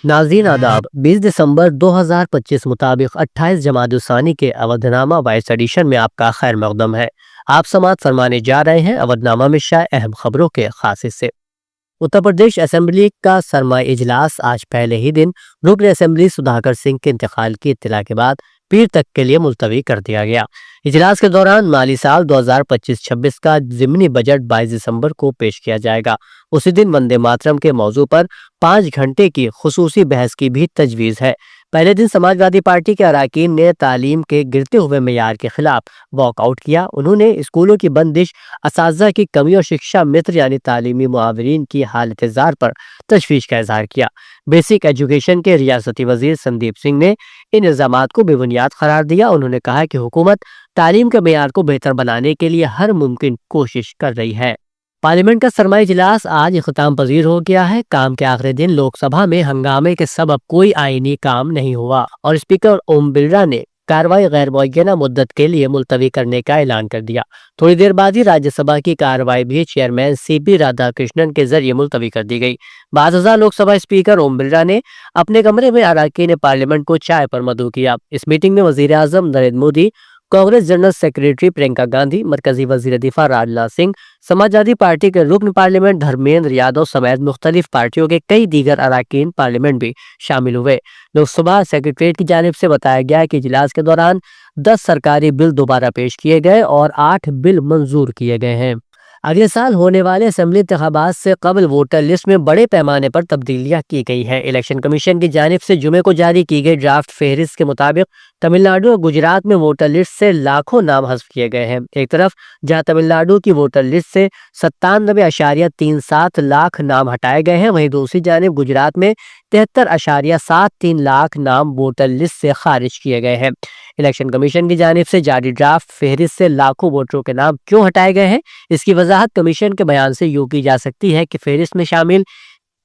ناظرین آداب 20 دسمبر 2025 مطابق 28 جمادی الثانی کے اودھ نامہ وائس ایڈیشن میں آپ کا خیر مقدم ہے۔ آپ سماعت فرمانے جا رہے ہیں اودھ نامہ میں شائع اہم خبروں کے خاص حصے۔ اتر پردیش اسمبلی کا سرمائی اجلاس آج پہلے ہی دن رکن اسمبلی سدھاکر سنگھ کے انتقال کی اطلاع کے بعد پیر تک کے لیے ملتوی کر دیا گیا۔ اجلاس کے دوران مالی سال 2025-26 کا ضمنی بجٹ 22 دسمبر کو پیش کیا جائے گا۔ اسی دن وندے ماترم کے موضوع پر 5 گھنٹے کی خصوصی بحث کی بھی تجویز ہے۔ پہلے دن سماجوادی پارٹی کے اراکین نے تعلیم کے گرتے ہوئے معیار کے خلاف واک آؤٹ کیا۔ انہوں نے اسکولوں کی بندش، اساتذہ کی کمی اور شکشا متر یعنی تعلیمی معاورین کی حالت زار پر تشویش کا اظہار کیا۔ بیسک ایجوکیشن کے ریاستی وزیر سندیپ سنگھ نے ان الزامات کو بے بنیاد قرار دیا۔ انہوں نے کہا کہ حکومت تعلیم کے معیار کو بہتر بنانے کے لیے ہر ممکن کوشش کر رہی ہے۔ پارلیمنٹ کا سرمائی اجلاس آج اختتام پذیر ہو گیا ہے۔ کام کے آخری دن لوک سبھا میں ہنگامے کے سبب کوئی آئینی کام نہیں ہوا اور اسپیکر اوم برلا نے کارروائی غیر معینہ مدت کے لیے ملتوی کرنے کا اعلان کر دیا۔ تھوڑی دیر بعد ہی راجیہ سبھا کی کارروائی بھی چیئرمین سی پی رادھا کرشنن کے ذریعے ملتوی کر دی گئی۔ بعد ازاں لوک سبھا اسپیکر اوم برلا نے اپنے کمرے میں اراکین پارلیمنٹ کو چائے پر مدعو کیا۔ اس میٹنگ میں وزیر اعظم نریندر مودی، کانگریس جنرل سیکریٹری پرینکا گاندھی، مرکزی وزیر دفاع راجناتھ سنگھ، سماجوادی پارٹی کے رکن پارلیمنٹ دھرمیندر یادو سمیت مختلف پارٹیوں کے کئی دیگر اراکین پارلیمنٹ بھی شامل ہوئے۔ لوک سبھا سیکریٹریٹ کی جانب سے بتایا گیا کہ اجلاس کے دوران 10 سرکاری بل دوبارہ پیش کیے گئے اور 8 بل منظور کیے گئے ہیں۔ اگلے سال ہونے والے اسمبلی انتخابات سے قبل ووٹر لسٹ میں بڑے پیمانے پر تبدیلیاں کی گئی ہیں۔ الیکشن کمیشن کی جانب سے جمعے کو جاری کی گئی ڈرافٹ فہرست کے مطابق تمل ناڈو اور گجرات میں ووٹر لسٹ سے لاکھوں نام حذف کیے گئے ہیں۔ ایک طرف جہاں تمل ناڈو کی ووٹر لسٹ سے 97.37 لاکھ نام ہٹائے گئے ہیں، وہیں دوسری جانب گجرات میں 73.73 لاکھ نام ووٹر لسٹ سے خارج کیے گئے ہیں۔ الیکشن کمیشن کی جانب سے جاری ڈرافٹ فہرست سے لاکھوں ووٹروں کے نام کیوں ہٹائے گئے ہیں، اس کی وضاحت کمیشن کے بیان سے یوں کی جا سکتی ہے کہ فہرست میں شامل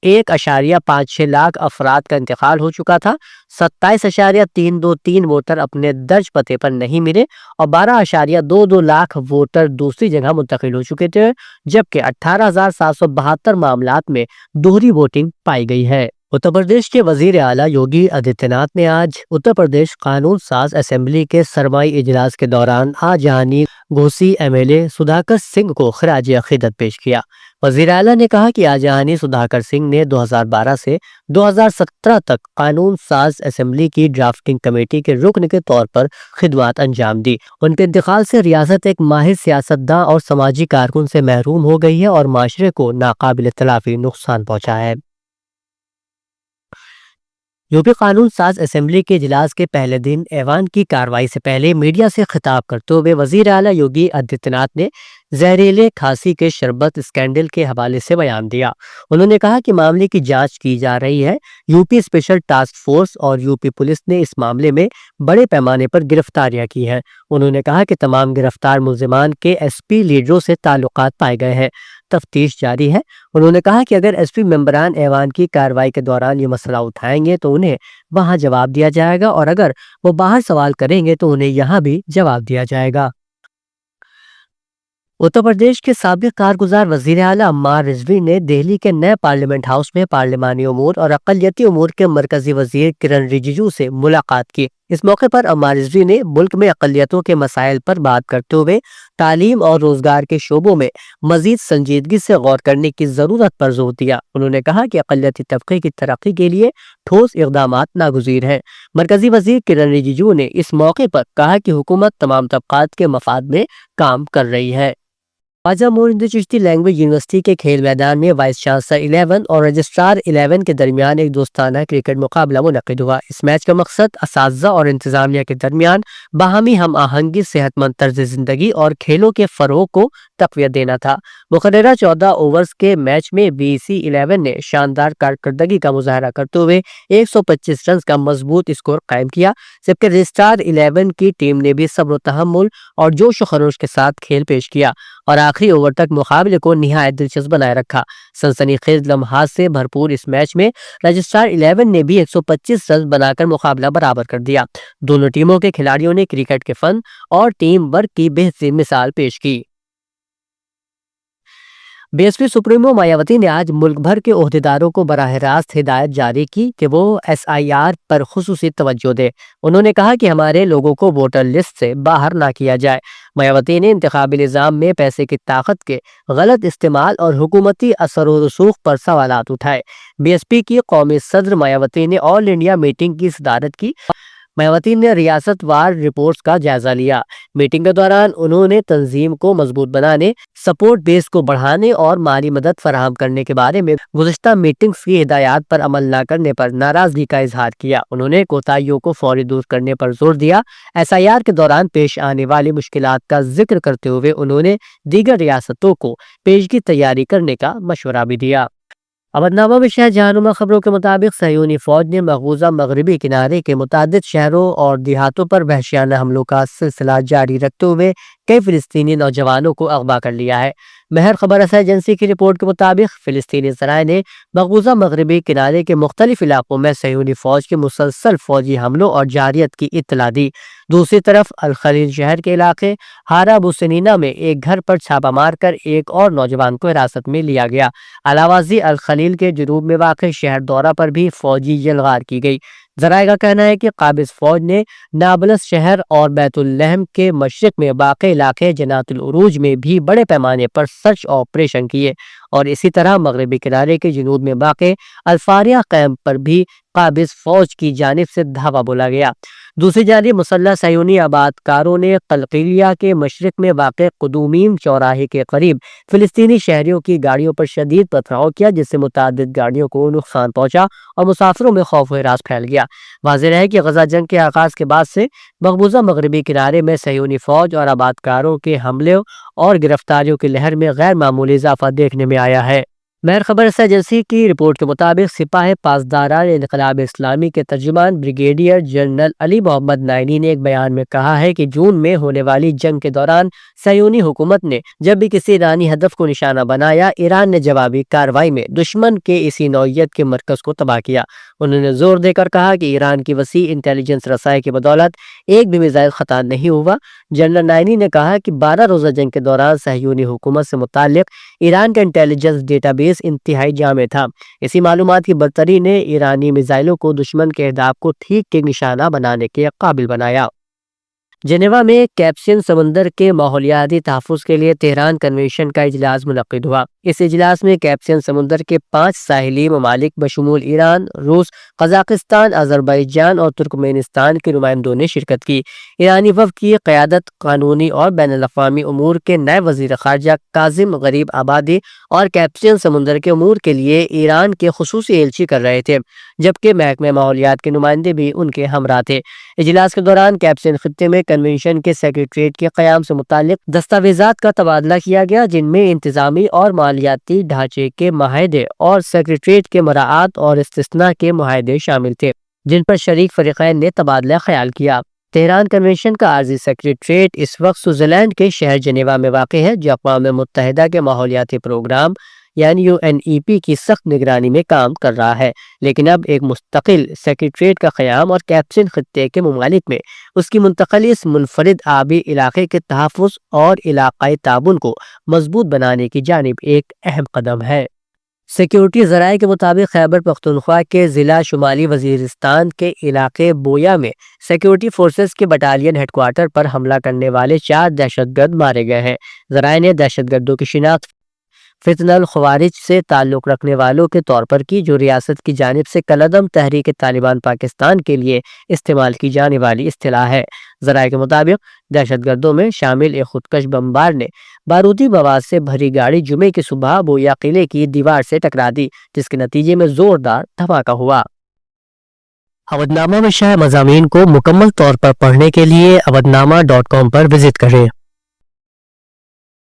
1.56 لاکھ افراد کا انتقال ہو چکا تھا، 27.323 ووٹر اپنے درج پتے پر نہیں ملے اور 12.22 لاکھ ووٹر دوسری جگہ منتقل ہو چکے تھے، جبکہ 18,772 معاملات میں دوہری ووٹنگ پائی گئی ہے۔ اتر پردیش کے وزیر اعلیٰ یوگی آدتیہ ناتھ نے آج اتر پردیش قانون ساز اسمبلی کے سرمائی اجلاس کے دوران آجانی Ghosi M L A Sudhakar Singh کو خراج عقیدت پیش کیا۔ وزیر اعلیٰ نے کہا کہ آجانی سدھاکر سنگھ نے 2012 سے 2017 تک قانون ساز اسمبلی کی ڈرافٹنگ کمیٹی کے رکن کے طور پر خدمات انجام دی۔ ان کے انتقال سے ریاست ایک ماہر سیاستداں اور سماجی کارکن سے محروم ہو گئی ہے اور معاشرے کو ناقابل تلافی نقصان پہنچا ہے۔ یوپی قانون ساز اسمبلی کے اجلاس کے پہلے دن ایوان کی کارروائی سے پہلے میڈیا سے خطاب کرتے ہوئے وزیر اعلیٰ یوگی آدتیہ ناتھ نے زہریلے کھانسی کے شربت اسکینڈل کے حوالے سے بیان دیا۔ انہوں نے کہا کہ معاملے کی جانچ کی جا رہی ہے۔ یوپی اسپیشل ٹاسک فورس اور یوپی پولیس نے اس معاملے میں بڑے پیمانے پر گرفتاریاں کی ہیں۔ انہوں نے کہا کہ تمام گرفتار ملزمان کے ایس پی لیڈروں سے تعلقات پائے گئے ہیں، تفتیش جاری ہے۔ انہوں نے کہا کہ اگر ایس پی ممبران ایوان کی کارروائی کے دوران یہ مسئلہ اٹھائیں گے تو انہیں وہاں جواب دیا جائے گا اور اگر وہ باہر سوال کریں گے تو انہیں یہاں بھی جواب دیا جائے گا۔ اتر پردیش کے سابق کارگزار وزیر اعلیٰ عمار رضوی نے دہلی کے نئے پارلیمنٹ ہاؤس میں پارلیمانی امور اور اقلیتی امور کے مرکزی وزیر کرن رجیجو سے ملاقات کی۔ اس موقع پر عمار رضوی نے ملک میں اقلیتوں کے مسائل پر بات کرتے ہوئے تعلیم اور روزگار کے شعبوں میں مزید سنجیدگی سے غور کرنے کی ضرورت پر زور دیا۔ انہوں نے کہا کہ اقلیتی طبقے کی ترقی کے لیے ٹھوس اقدامات ناگزیر ہیں۔ مرکزی وزیر کرن رجیجو نے اس موقع پر کہا کہ حکومت تمام طبقات کے مفاد میں کام کر رہی ہے۔ خواجہ معین چشتی لینگویج یونیورسٹی کے کھیل میدان میں وائس چانسلر 11 اور رجسٹرار 11 کے درمیان ایک دوستانہ کرکٹ مقابلہ منعقد ہوا۔ اس میچ کا مقصد اساتذہ اور انتظامیہ کے درمیان باہمی ہم آہنگی، صحت مند طرز زندگی اور کھیلوں کے فروغ کو تقویت دینا تھا۔ مقررہ 14 اوورز کے میچ میں بی سی 11 نے شاندار کارکردگی کا مظاہرہ کرتے ہوئے 125 رنز کا مضبوط اسکور قائم کیا، جبکہ رجسٹرار 11 کی ٹیم نے بھی صبر و تحمل اور جوش و خروش کے ساتھ کھیل پیش کیا اور آخری اوور تک مقابلے کو نہایت دلچسپ بنائے رکھا۔ سنسنی خیز لمحات سے بھرپور اس میچ میں رجسٹرار 11 نے بھی 125 رنز بنا کر مقابلہ برابر کر دیا۔ دونوں ٹیموں کے کھلاڑیوں نے کرکٹ کے فن اور ٹیم ورک کی بہترین مثال پیش کی۔ बीएसपी सुप्रीमो मायावती ने आज मुल्क भर के ओहदेदारों को बराह रास्त हिदायत जारी की कि वो SIR पर खुसूसी तवज्जो दे। उन्होंने कहा कि हमारे लोगों को वोटर लिस्ट से बाहर ना किया जाए। मायावती ने इंतखाबी निज़ाम में पैसे की ताकत के गलत इस्तेमाल और हुकूमती असर व रसूख पर सवालात उठाए। बीएसपी की कौमी सदर मायावती ने ऑल इंडिया मीटिंग की सदारत की। मायावती ने रियासतवार रिपोर्ट्स का जायजा लिया। मीटिंग के दौरान उन्होंने तंजीम को मजबूत बनाने, सपोर्ट बेस को बढ़ाने और माली मदद फराहम करने के बारे में गुज़िश्ता मीटिंग्स की हिदायत पर अमल न करने पर नाराजगी का इजहार किया। उन्होंने कोताहियों को फौरी दूर करने पर जोर दिया। SIR के दौरान पेश आने वाली मुश्किलात का जिक्र करते हुए उन्होंने दीगर रियासतों को पेशगी तैयारी करने का मशवरा भी दिया। अवधनामा में शहर जहानुमा खबरों के मुताबिक सहयूनी फौज ने मकबूजा मगरबी किनारे के मुतादिद शहरों और देहातों पर वहशियाना हमलों का सिलसिला जारी रखते हुए कई फिलिस्तीनी नौजवानों को अगवा कर लिया है। महर खबर रसा एजेंसी की रिपोर्ट के मुताबिक फिलिस्तीनी ज़राए ने मकबूजा मगरबी किनारे के मुख्तलिफ इलाकों में सहयूनी फौज के मुसलसल फौजी हमलों और जारियत की इत्तला दी। दूसरी तरफ अल खलील शहर के इलाके हारा बुसनीना में एक घर पर छापा मारकर एक और नौजवान को हिरासत में लिया गया। अलावाजी अल खलील के जुनूब में वाक़ शहर दौरा पर भी फौजी यलगार की गई। ज़राए का कहना है कि काबिज फौज ने नाबलस शहर और बैतुल लहम के मशरिक में वाक़े इलाके जनातुल उरूज में भी बड़े पैमाने पर सर्च ऑपरेशन किए और इसी तरह मगरबी किनारे के जुनूब में वाक़े अल्फारिया कैंप पर भी काबिज फौज की जानिब से धावा बोला गया। दूसरी जानिब मुसल्लह सहयूनी आबादकारों ने कलकिलिया के मशरिक में वाक़े कुदूमीन चौराहे के करीब फिलिस्तीनी शहरियों की गाड़ियों पर शदीद पथराव किया, जिससे मुतादिद गाड़ियों को नुकसान पहुंचा और मुसाफिरों में खौफ व हिरास फैल गया। वाज़ेह है कि गजा जंग के आगाज के बाद से मकबूजा मगरबी किनारे में सहयूनी फौज और आबादकारों के हमले और गिरफ्तारियों की लहर में गैर मामूली इजाफा देखने में आया है। महर खबर एजेंसी की रिपोर्ट के मुताबिक सिपाही पासदारान इनकलाब इस्लामी के तर्जुमान brigadier general Ali Mohammad Naini ने एक बयान में कहा है कि जून में होने वाली जंग के दौरान सहयूनी हुकूमत ने जब भी किसी ईरानी हदफ को निशाना बनाया, ईरान ने जवाबी कार्रवाई में दुश्मन के इसी नौइयत के मरकज को तबाह किया। उन्होंने जोर देकर कहा कि ईरान की वसी इंटेलिजेंस रसाई की बदौलत एक भी मिसाइल खता नहीं हुआ। जनरल नाइनी ने कहा कि 12 रोजा जंग के दौरान सहयूनी हुकूमत से मुताल्लिक ईरान का इंटेलिजेंस डेटाबेस इंतहाई जामे था। इसी मालूमात की बरतरी ने ईरानी मिसाइलों को दुश्मन के अहदाफ को ठीक ठीक निशाना बनाने के काबिल बनाया। जेनेवा में कैस्पियन समुंदर के माहौलियाती तहफ़्फ़ुज़ के लिए तेहरान कन्वेंशन का इजलास मुनक़्क़िद हुआ। इस इजलास में कैस्पियन समुंदर के 5 साहिली ममालिक बशमूल ईरान, रूस, कज़ाकिस्तान, अज़रबैजान और तुर्कमेनिस्तान के नुमाइंदों ने शिरकत की। ईरानी वफ़द की क़यादत कानूनी और बैनुल-अक़वामी उमूर के नए वज़ीर ख़ारजा काज़िम गरीब आबादी और कैस्पियन समुंदर के उमूर के लिए ईरान के ख़ुसूसी एलची कर रहे थे, जबकि महकमे माहौलियात के नुमाइंदे भी उनके हमरा थे। इजलास के दौरान कैस्पियन खित्ते में कन्वेंशन के सेक्रेटरीट के क़याम से मुताल्लिक दस्तावेज़ात का तबादला किया गया, जिनमें इंतज़ामी और मालियाती ढांचे के माहिदे और सेक्रेटरीट के मराआत और इस्तिस्ना के मुआहदे शामिल थे, जिन पर शरीक फरीक़ैन ने तबादला ख्याल किया। तेहरान कन्वेंशन का आर्जी सेक्रेटरीट इस वक्त स्विट्ज़रलैंड के शहर जेनेवा में वाक़ है, जो अक़वाम मुत्तहिदा के माहौलियाती प्रोग्राम यानी UNEP की सख्त निगरानी में काम कर रहा है। लेकिन अब एक मुस्तकिल सेक्रेटरीट का क़याम और कैस्पियन खित्ते के ममालिक में उसकी मुंतक़ली इस मुनफरिद आबी इलाके के तहफ़्फ़ुज़ और इलाक़ाई ताबुन को मजबूत बनाने की जानिब एक अहम कदम है। सिक्योरिटी ज़राए के मुताबिक खैबर पख्तूनख्वा के ज़िला शुमाली वज़ीरिस्तान के इलाके बोया में सिक्योरिटी फोर्सेस के बटालियन हेडक्वार्टर पर हमला करने वाले 4 दहशतगर्द मारे गए हैं। ज़राए ने दहशतगर्दों की शिनाख्त फितनल ख़वारिज से ताल्लुक़ रखने वालों के तौर पर की, जो रियासत की जानिब से कलअदम तहरीक तालिबान पाकिस्तान के लिए इस्तेमाल की जाने वाली इस्तिलाह है। ज़राए के मुताबिक दहशतगर्दों में शामिल एक खुदकश बमबार ने बारूदी मवाद से भरी गाड़ी जुमे की सुबह बोया किले की दीवार से टकरा दी, जिसके नतीजे में जोरदार धमाका हुआ। अवधनामा में शाया मज़ामीन को मुकम्मल तौर पर पढ़ने के लिए अवधनामा.com पर विजिट करें।